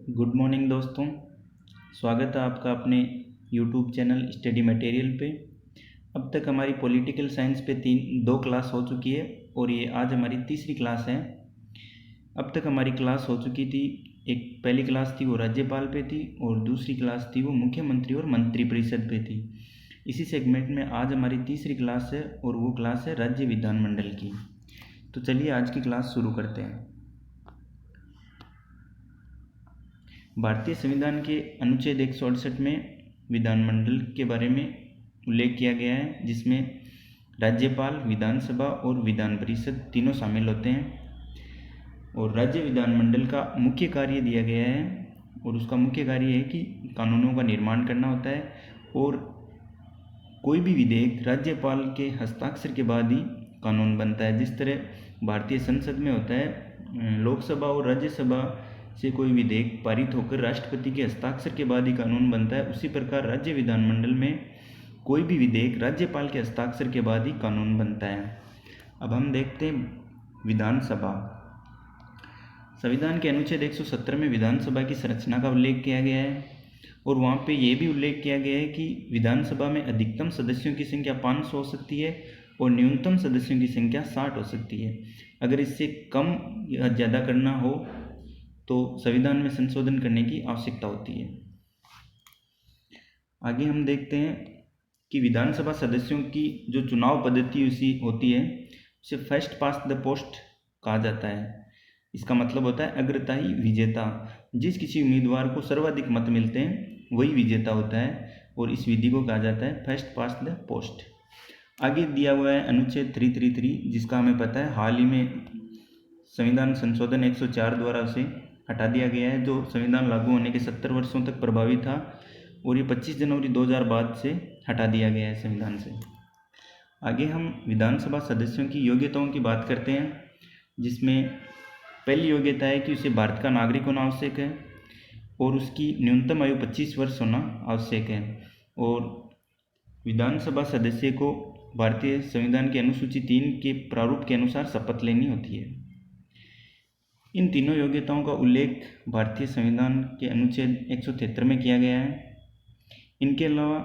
Good morning दोस्तों। स्वागत है आपका अपने यूट्यूब चैनल स्टडी मटेरियल पे। अब तक हमारी पॉलिटिकल साइंस पे दो क्लास हो चुकी है और ये आज हमारी तीसरी क्लास है। अब तक हमारी क्लास हो चुकी थी, एक पहली क्लास थी वो राज्यपाल पे थी और दूसरी क्लास थी वो मुख्यमंत्री और मंत्रिपरिषद पे थी। इसी सेगमेंट में आज हमारी तीसरी क्लास है और वो क्लास है राज्य विधानमंडल की। तो चलिए आज की क्लास शुरू करते हैं। भारतीय संविधान के अनुच्छेद 168 में विधानमंडल के बारे में उल्लेख किया गया है, जिसमें राज्यपाल, विधानसभा और विधान परिषद तीनों शामिल होते हैं। और राज्य विधानमंडल का मुख्य कार्य दिया गया है और उसका मुख्य कार्य है कि कानूनों का निर्माण करना होता है और कोई भी विधेयक राज्यपाल के हस्ताक्षर के बाद ही कानून बनता है। जिस तरह भारतीय संसद में होता है, लोकसभा और राज्यसभा से कोई विधेयक पारित होकर राष्ट्रपति के हस्ताक्षर के बाद ही कानून बनता है, उसी प्रकार राज्य विधानमंडल में कोई भी विधेयक राज्यपाल के हस्ताक्षर के बाद ही कानून बनता है। अब हम देखते हैं विधानसभा। संविधान के अनुच्छेद 170 में विधानसभा की संरचना का उल्लेख किया गया है और वहाँ पे ये भी उल्लेख किया गया है कि विधानसभा में अधिकतम सदस्यों की संख्या 500 हो सकती है और न्यूनतम सदस्यों की संख्या 60 हो सकती है। अगर इससे कम या ज़्यादा करना हो तो संविधान में संशोधन करने की आवश्यकता होती है। आगे हम देखते हैं कि विधानसभा सदस्यों की जो चुनाव पद्धति उसी होती है उसे फर्स्ट पास्ट द पोस्ट कहा जाता है। इसका मतलब होता है अग्रताई विजेता। जिस किसी उम्मीदवार को सर्वाधिक मत मिलते हैं वही विजेता होता है और इस विधि को कहा जाता है फर्स्ट पास्ट द पोस्ट। आगे दिया हुआ है अनुच्छेद 333, जिसका हमें पता है हाल ही में संविधान संशोधन 104 द्वारा उसे हटा दिया गया है, जो संविधान लागू होने के 70 वर्षों तक प्रभावी था और ये 25 जनवरी 2000 बाद से हटा दिया गया है संविधान से। आगे हम विधानसभा सदस्यों की योग्यताओं की बात करते हैं, जिसमें पहली योग्यता है कि उसे भारत का नागरिक होना आवश्यक है और उसकी न्यूनतम आयु 25 वर्ष होना आवश्यक है। और विधानसभा सदस्य को भारतीय संविधान के अनुसूची 3 के प्रारूप के अनुसार शपथ लेनी होती है। इन तीनों योग्यताओं का उल्लेख भारतीय संविधान के अनुच्छेद 173 में किया गया है। इनके अलावा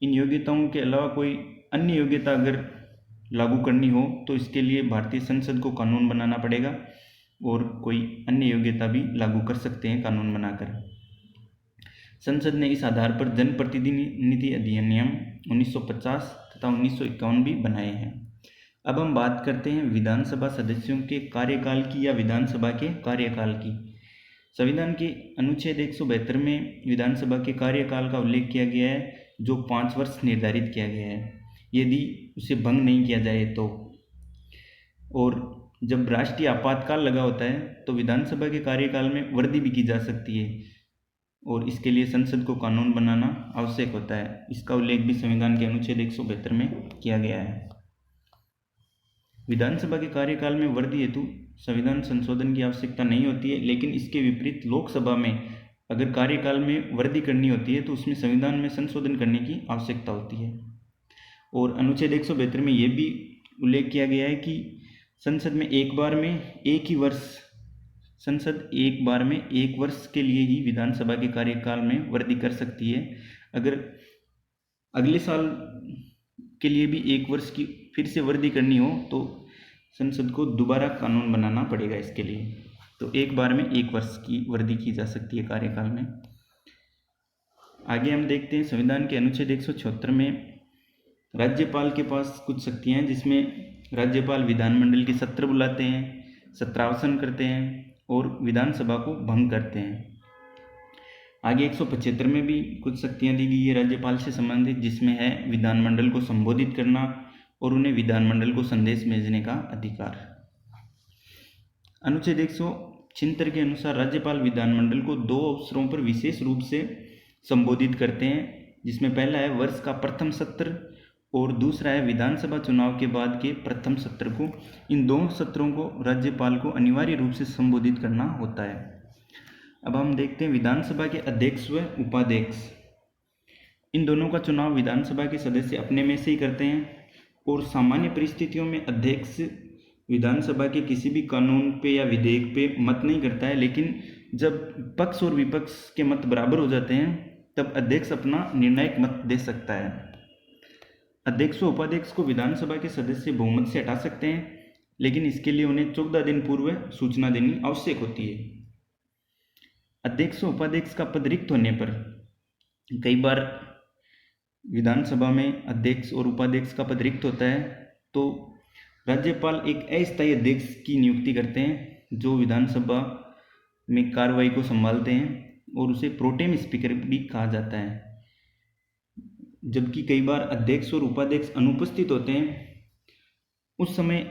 इन योग्यताओं के अलावा कोई अन्य योग्यता अगर लागू करनी हो तो इसके लिए भारतीय संसद को कानून बनाना पड़ेगा और कोई अन्य योग्यता भी लागू कर सकते हैं कानून बनाकर। संसद ने इस आधार पर जनप्रतिनिधि अधिनियम 1950 तथा 1951 भी बनाए हैं। अब हम बात करते हैं विधानसभा सदस्यों के कार्यकाल की या विधानसभा के कार्यकाल की। संविधान के अनुच्छेद 172 में विधानसभा के कार्यकाल का उल्लेख किया गया है, जो 5 वर्ष निर्धारित किया गया है यदि उसे भंग नहीं किया जाए तो। और जब राष्ट्रीय आपातकाल लगा होता है तो विधानसभा के कार्यकाल में वृद्धि भी की जा सकती है और इसके लिए संसद को कानून बनाना आवश्यक होता है। इसका उल्लेख भी संविधान के अनुच्छेद 172 में किया गया है। विधानसभा के कार्यकाल में वृद्धि हेतु संविधान संशोधन की आवश्यकता नहीं होती है, लेकिन इसके विपरीत लोकसभा में अगर कार्यकाल में वृद्धि करनी होती है तो उसमें संविधान में संशोधन करने की आवश्यकता होती है। और अनुच्छेद 172 में यह भी उल्लेख किया गया है कि संसद में एक बार में एक वर्ष के लिए ही विधानसभा के कार्यकाल में वृद्धि कर सकती है। अगर अगले साल के लिए भी 1 वर्ष की फिर से वृद्धि करनी हो तो संसद को दोबारा कानून बनाना पड़ेगा इसके लिए। तो एक बार में 1 वर्ष की वृद्धि की जा सकती है कार्यकाल में। आगे हम देखते हैं संविधान के अनुच्छेद 176 में राज्यपाल के पास कुछ शक्तियाँ हैं, जिसमें राज्यपाल विधानमंडल के सत्र बुलाते हैं, सत्रावसान करते हैं और विधानसभा को भंग करते हैं। आगे 175 में भी कुछ शक्तियाँ दी गई है राज्यपाल से संबंधित, जिसमें है विधानमंडल को संबोधित करना और उन्हें विधानमंडल को संदेश भेजने का अधिकार। अनुच्छेद 176 के अनुसार राज्यपाल विधानमंडल को 2 अवसरों पर विशेष रूप से संबोधित करते हैं, जिसमें पहला है वर्ष का प्रथम सत्र और दूसरा है विधानसभा चुनाव के बाद के प्रथम सत्र को। इन दोनों सत्रों को राज्यपाल को अनिवार्य रूप से संबोधित करना होता है। अब हम देखते हैं विधानसभा के अध्यक्ष व उपाध्यक्ष। इन दोनों का चुनाव विधानसभा के सदस्य अपने में से ही करते हैं और सामान्य परिस्थितियों में अध्यक्ष विधानसभा के किसी भी कानून पे या विधेयक पे मत नहीं करता है, लेकिन जब पक्ष और विपक्ष के मत बराबर हो जाते हैं तब अध्यक्ष अपना निर्णायक मत दे सकता है। अध्यक्ष व उपाध्यक्ष को विधानसभा के सदस्य बहुमत से हटा सकते हैं, लेकिन इसके लिए उन्हें 14 दिन पूर्व सूचना देनी आवश्यक होती है। अध्यक्ष व उपाध्यक्ष का पद रिक्त होने पर कई बार विधानसभा में अध्यक्ष और उपाध्यक्ष का पद रिक्त होता है तो राज्यपाल एक अस्थायी अध्यक्ष की नियुक्ति करते हैं जो विधानसभा में कार्रवाई को संभालते हैं और उसे प्रोटेम स्पीकर भी कहा जाता है। जबकि कई बार अध्यक्ष और उपाध्यक्ष अनुपस्थित होते हैं, उस समय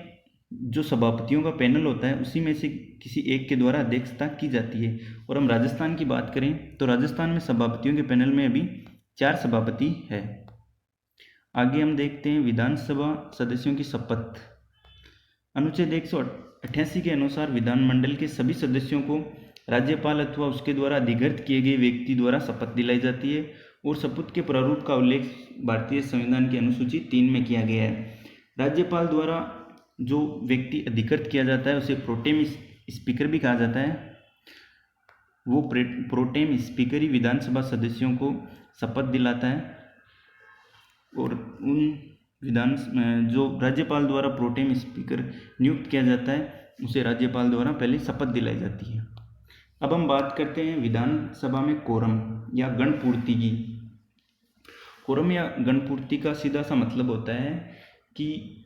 जो सभापतियों का पैनल होता है उसी में से किसी एक के द्वारा अध्यक्षता की जाती है। और हम राजस्थान की बात करें तो राजस्थान में सभापतियों के पैनल में अभी 4 सभापति है। आगे हम देखते हैं विधानसभा सदस्यों की शपथ। अनुच्छेद 188 के अनुसार विधानमंडल के सभी सदस्यों को राज्यपाल अथवा उसके द्वारा अधिकृत किए गए व्यक्ति द्वारा शपथ दिलाई जाती है और शपथ के प्रारूप का उल्लेख भारतीय संविधान की अनुसूची 3 में किया गया है। राज्यपाल द्वारा जो व्यक्ति अधिकृत किया जाता है उसे प्रोटेम स्पीकर भी कहा जाता है। वो प्रोटेम स्पीकर ही विधानसभा सदस्यों को शपथ दिलाता है और जो राज्यपाल द्वारा प्रोटेम स्पीकर नियुक्त किया जाता है उसे राज्यपाल द्वारा पहले शपथ दिलाई जाती है। अब हम बात करते हैं विधानसभा में कोरम या गणपूर्ति की। कोरम या गणपूर्ति का सीधा सा मतलब होता है कि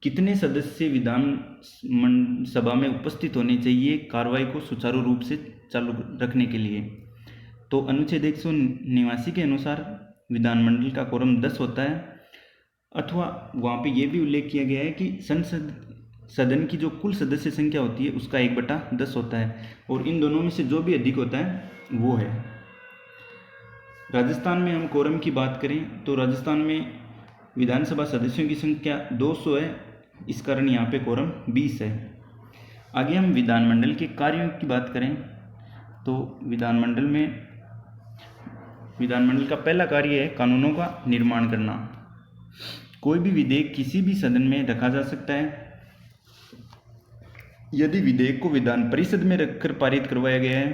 कितने सदस्य विधान सभा में उपस्थित होने चाहिए कार्रवाई को सुचारू रूप से चालू रखने के लिए। तो अनुच्छेद 189 के अनुसार विधानमंडल का कोरम 10 होता है, अथवा वहाँ पे ये भी उल्लेख किया गया है कि सदन की जो कुल सदस्य संख्या होती है उसका 1/10 होता है और इन दोनों में से जो भी अधिक होता है वो है। राजस्थान में हम कोरम की बात करें तो राजस्थान में विधानसभा सदस्यों की संख्या 200 है, इस कारण यहाँ पे कोरम 20 है। आगे हम विधानमंडल के कार्यों की बात करें तो विधानमंडल का पहला कार्य है कानूनों का निर्माण करना। कोई भी विधेयक किसी भी सदन में रखा जा सकता है। यदि विधेयक को विधान परिषद में रखकर पारित करवाया गया है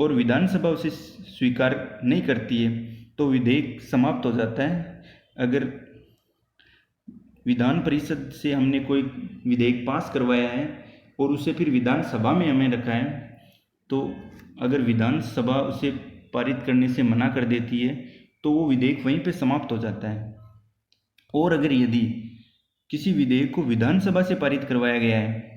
और विधानसभा उसे स्वीकार नहीं करती है तो विधेयक समाप्त हो जाता है। अगर विधान परिषद से हमने कोई विधेयक पास करवाया है और उसे फिर विधानसभा में हमें रखा है तो अगर विधानसभा उसे पारित करने से मना कर देती है तो वो विधेयक वहीं पे समाप्त हो जाता है। और अगर यदि किसी विधेयक को विधानसभा से पारित करवाया गया है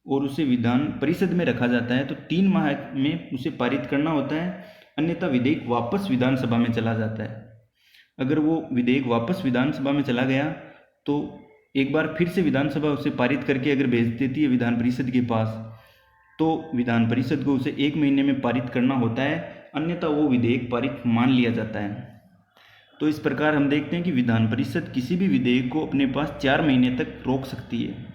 और उसे विधान परिषद में रखा जाता है तो 3 माह में उसे पारित करना होता है, अन्यथा विधेयक वापस विधानसभा में चला जाता है। अगर वो विधेयक वापस विधानसभा में चला गया तो एक बार फिर से विधानसभा उसे पारित करके अगर भेज देती है विधान परिषद के पास तो विधान परिषद को उसे 1 महीने में पारित करना होता है, अन्यथा वो विधेयक पारित मान लिया जाता है। तो इस प्रकार हम देखते हैं कि विधान परिषद किसी भी विधेयक को अपने पास 4 महीने तक रोक सकती है।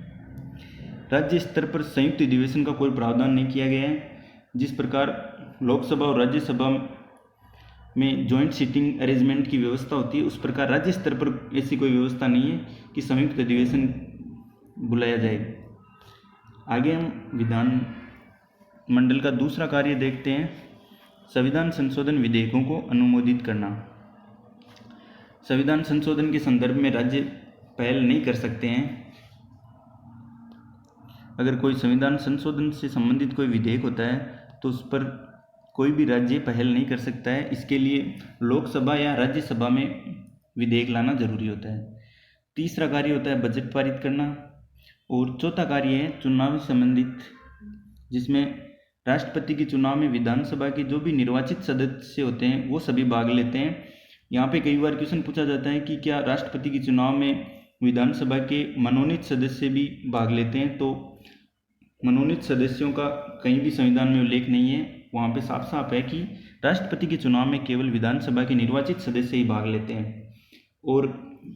राज्य स्तर पर संयुक्त अधिवेशन का कोई प्रावधान नहीं किया गया है। जिस प्रकार लोकसभा और राज्यसभा में जॉइंट सीटिंग अरेंजमेंट की व्यवस्था होती है उस प्रकार राज्य स्तर पर ऐसी कोई व्यवस्था नहीं है कि संयुक्त अधिवेशन बुलाया जाए। आगे हम विधान मंडल का दूसरा कार्य देखते हैं, संविधान संशोधन विधेयकों को अनुमोदित करना। संविधान संशोधन के संदर्भ में राज्य पहल नहीं कर सकते हैं। अगर कोई संविधान संशोधन से संबंधित कोई विधेयक होता है तो उस पर कोई भी राज्य पहल नहीं कर सकता है। इसके लिए लोकसभा या राज्यसभा में विधेयक लाना जरूरी होता है। तीसरा कार्य होता है बजट पारित करना और चौथा कार्य है चुनाव संबंधित, जिसमें राष्ट्रपति के चुनाव में विधानसभा के जो भी निर्वाचित सदस्य होते हैं वो सभी भाग लेते हैं। यहाँ पे कई बार क्वेश्चन पूछा जाता है कि क्या राष्ट्रपति के चुनाव में विधानसभा के मनोनीत सदस्य भी भाग लेते हैं, तो मनोनीत सदस्यों का कहीं भी संविधान में उल्लेख नहीं है। वहाँ पे साफ साफ है कि राष्ट्रपति के चुनाव में केवल विधानसभा के निर्वाचित सदस्य ही भाग लेते हैं। और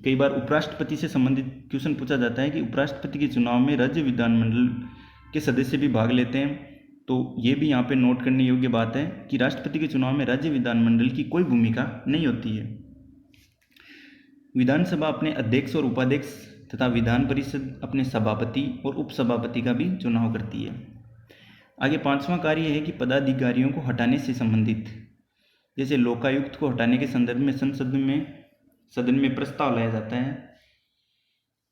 कई बार उपराष्ट्रपति से संबंधित क्वेश्चन पूछा जाता है कि उपराष्ट्रपति के चुनाव में राज्य विधानमंडल के सदस्य भी भाग लेते हैं, तो ये भी यहाँ पे नोट करने योग्य बात है कि राष्ट्रपति के चुनाव में राज्य विधानमंडल की कोई भूमिका नहीं होती है। विधानसभा अपने अध्यक्ष और उपाध्यक्ष तथा विधान परिषद अपने सभापति और उपसभापति का भी चुनाव करती है। आगे 5वां कार्य है कि पदाधिकारियों को हटाने से संबंधित, जैसे लोकायुक्त को हटाने के संदर्भ में सदन में प्रस्ताव लाया जाता है।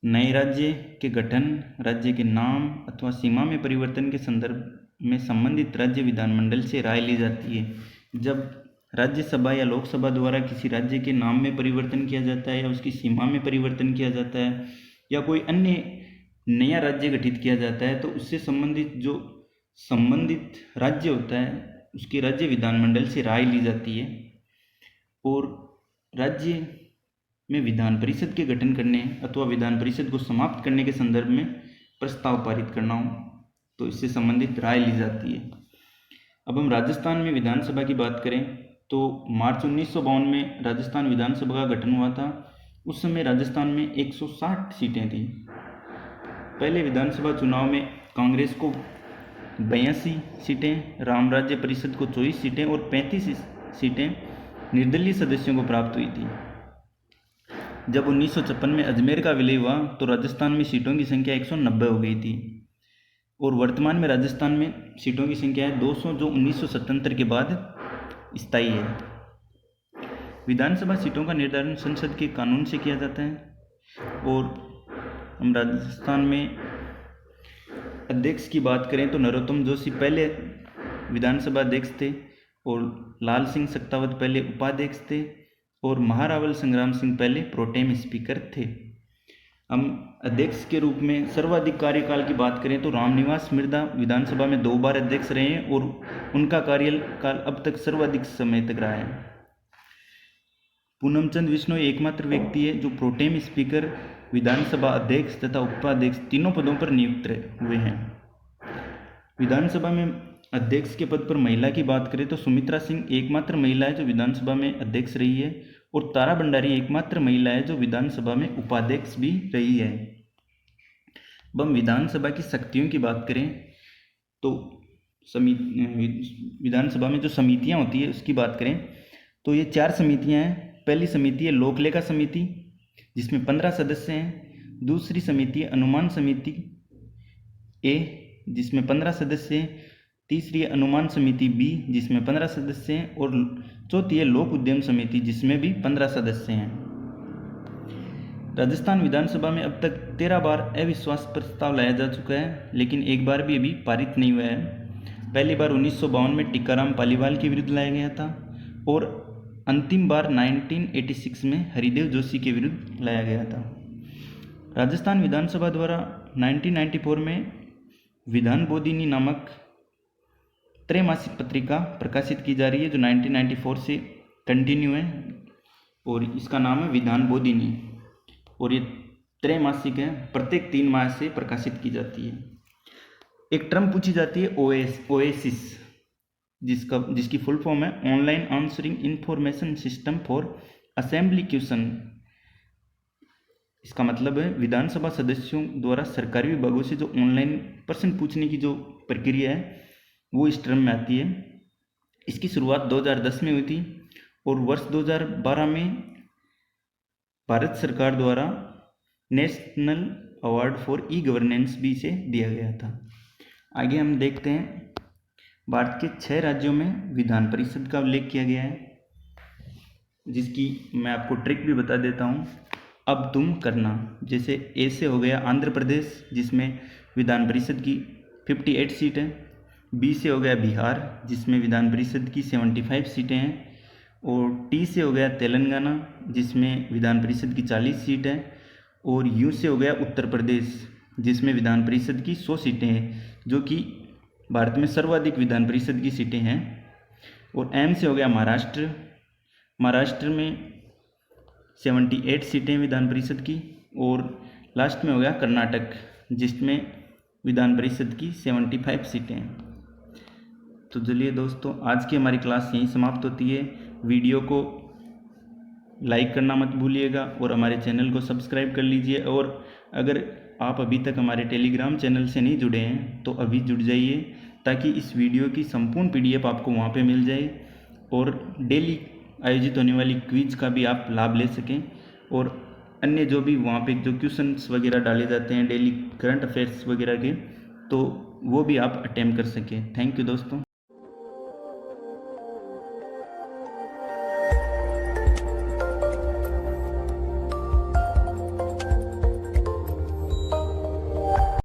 नए राज्य के गठन, राज्य के नाम अथवा सीमा में परिवर्तन के संदर्भ में संबंधित राज्य विधानमंडल से राय ली जाती है। जब राज्यसभा या लोकसभा द्वारा किसी राज्य के नाम में परिवर्तन किया जाता है या उसकी सीमा में परिवर्तन किया जाता है या कोई अन्य नया राज्य गठित किया जाता है, तो उससे संबंधित जो संबंधित राज्य होता है उसके राज्य विधानमंडल से राय ली जाती है। और राज्य में विधान परिषद के गठन करने अथवा विधान परिषद को समाप्त करने के संदर्भ में प्रस्ताव पारित करना हो तो इससे संबंधित राय ली जाती है। अब हम राजस्थान में विधानसभा की बात करें तो मार्च 1952 में राजस्थान विधानसभा का गठन हुआ था। उस समय राजस्थान में 160 सीटें थी। पहले विधानसभा चुनाव में कांग्रेस को 82 सीटें, राम राज्य परिषद को 24 सीटें और 35 सीटें निर्दलीय सदस्यों को प्राप्त हुई थी। जब 1956 में अजमेर का विलय हुआ तो राजस्थान में सीटों की संख्या 190 हो गई थी और वर्तमान में राजस्थान में सीटों की संख्या है 200, जो 1977 के बाद स्थायी है। विधानसभा सीटों का निर्धारण संसद के कानून से किया जाता है। और हम राजस्थान में अध्यक्ष की बात करें तो नरोत्तम जोशी पहले विधानसभा अध्यक्ष थे और लाल सिंह सक्तावत पहले उपाध्यक्ष थे और महारावल संग्राम सिंह पहले प्रोटेम स्पीकर थे। हम अध्यक्ष के रूप में सर्वाधिक कार्यकाल की बात करें तो रामनिवास मिर्धा विधानसभा में 2 बार अध्यक्ष रहे हैं और उनका कार्यकाल अब तक सर्वाधिक समय तक रहा है। पूनमचंद बिश्नोई एकमात्र व्यक्ति है जो प्रोटेम स्पीकर, विधानसभा अध्यक्ष तथा उपाध्यक्ष तीनों पदों पर नियुक्त हुए हैं। विधानसभा में अध्यक्ष के पद पर महिला की बात करें तो सुमित्रा सिंह एकमात्र महिला है जो विधानसभा में अध्यक्ष रही है और तारा भंडारी एकमात्र महिला है जो विधानसभा में उपाध्यक्ष भी रही है। अब हम विधानसभा की शक्तियों की बात करें तो विधानसभा में जो समितियां होती है उसकी बात करें तो ये 4 समितियां हैं। पहली समिति है लोक लेखा समिति जिसमें 15 सदस्य हैं। दूसरी समिति है अनुमान समिति ए जिसमें 15 सदस्य हैं। तीसरी है अनुमान समिति बी जिसमें 15 सदस्य हैं और चौथी है लोक उद्यम समिति जिसमें भी 15 सदस्य हैं। राजस्थान विधानसभा में अब तक 13 बार अविश्वास प्रस्ताव लाया जा चुका है, लेकिन एक बार भी अभी पारित नहीं हुआ है। पहली बार 1952 में टीकाराम पालीवाल के विरुद्ध लाया गया था और अंतिम बार 1986 में हरिदेव जोशी के विरुद्ध लाया गया था। राजस्थान विधानसभा द्वारा 1994 में विधान बोधिनी नामक त्रैमासिक पत्रिका प्रकाशित की जा रही है जो 1994 से कंटिन्यू है और इसका नाम है विधान बोधिनी और ये त्रैमासिक है, प्रत्येक 3 माह से प्रकाशित की जाती है। एक टर्म पूछी जाती है ओएसिस जिसकी फुल फॉर्म है online answering information system for assembly question. इसका मतलब है विधानसभा सदस्यों द्वारा सरकारी विभागों से जो ऑनलाइन प्रश्न पूछने की जो प्रक्रिया है वो इस टर्म में आती है। इसकी शुरुआत 2010 में हुई थी और वर्ष 2012 में भारत सरकार द्वारा national award for e governance भी इसे दिया गया था। आगे हम देखते हैं भारत के 6 राज्यों में विधान परिषद का उल्लेख किया गया है, जिसकी मैं आपको ट्रिक भी बता देता हूँ। अब तुम करना, जैसे ए से हो गया आंध्र प्रदेश जिसमें विधान परिषद की 58 सीट है। बी से हो गया बिहार जिसमें विधान परिषद की 75 सीटें हैं और टी से हो गया तेलंगाना जिसमें विधान परिषद की 40 सीट है और यू से हो गया उत्तर प्रदेश जिसमें विधान परिषद की 100 सीटें हैं, जो कि भारत में सर्वाधिक विधान परिषद की सीटें हैं। और एम से हो गया महाराष्ट्र में 78 सीटें विधान परिषद की और लास्ट में हो गया कर्नाटक जिसमें विधान परिषद की 75 सीटें हैं। तो चलिए दोस्तों, आज की हमारी क्लास यहीं समाप्त होती है। वीडियो को लाइक करना मत भूलिएगा और हमारे चैनल को सब्सक्राइब कर लीजिए। और अगर आप अभी तक हमारे टेलीग्राम चैनल से नहीं जुड़े हैं तो अभी जुड़ जाइए ताकि इस वीडियो की संपूर्ण PDF आपको वहाँ पे मिल जाए और डेली आयोजित होने वाली क्विज का भी आप लाभ ले सकें और अन्य जो भी वहाँ पे जो क्वेश्चंस वगैरह डाले जाते हैं डेली करंट अफेयर्स वगैरह के, तो वो भी आप अटेम्प्ट कर सकें। थैंक यू दोस्तों।